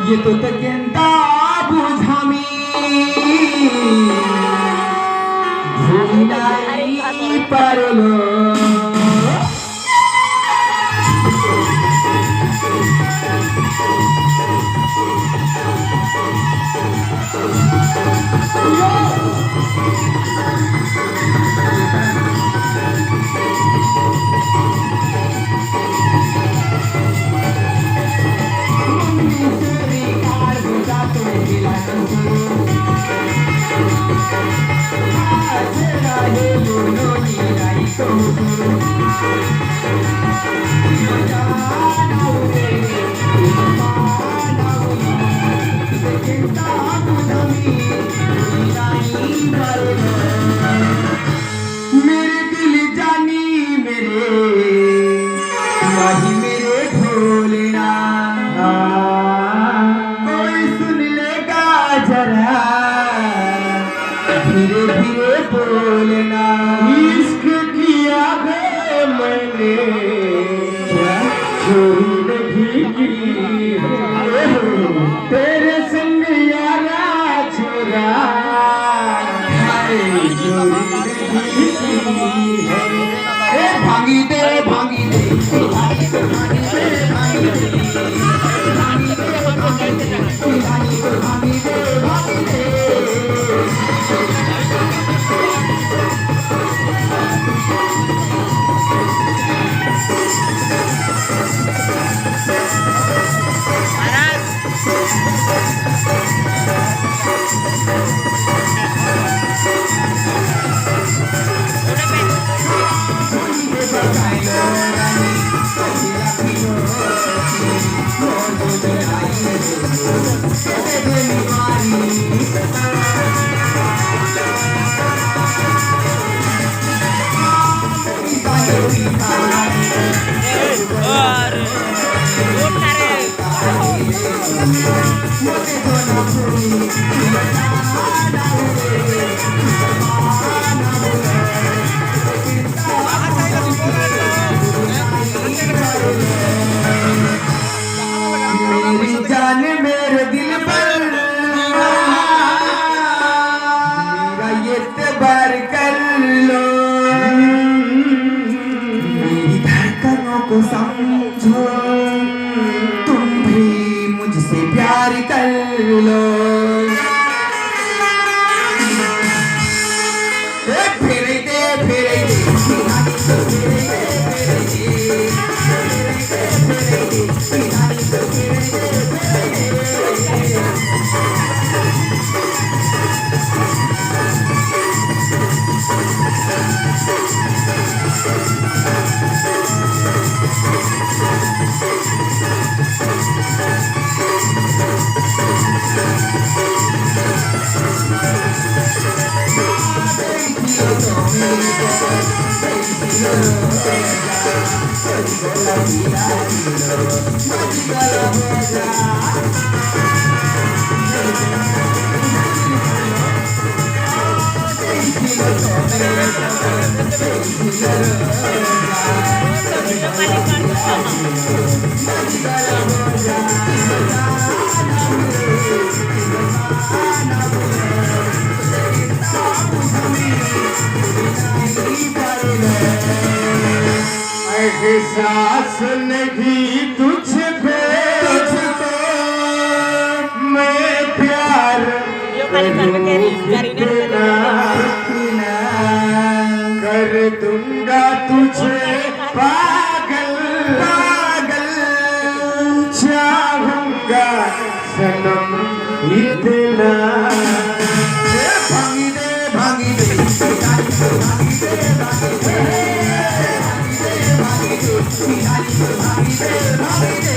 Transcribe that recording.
ये तो तकेंदा बुझामी भूमिनाई पारलो मेरे दिल जानी मेरे माही मेरे ढोलना कोई सुन लेगा जरा धीरे धीरे बोलना इश्क किया है मैंने क्या चोरी नहीं की तेरे संग यारा छोरा भांगी दे भांगी दे भांगी दे भांगी दे भांगी दे भांगी दे भांगी दे भांगी दे मेरी जान मेरे दिल पर मेरा ये तबार कर लो मेरी धड़कनों को समझो तुम भी मुझसे प्यार कर लो फेरे दे फेरे दे एहसास नहीं तुझ पे तुझको मैं प्यार कर दूंगा तुझे पागल पागल चाहूंगा सनम इतना भांगी दे भांगी दे भांगी दे भांगी दे भांगी दे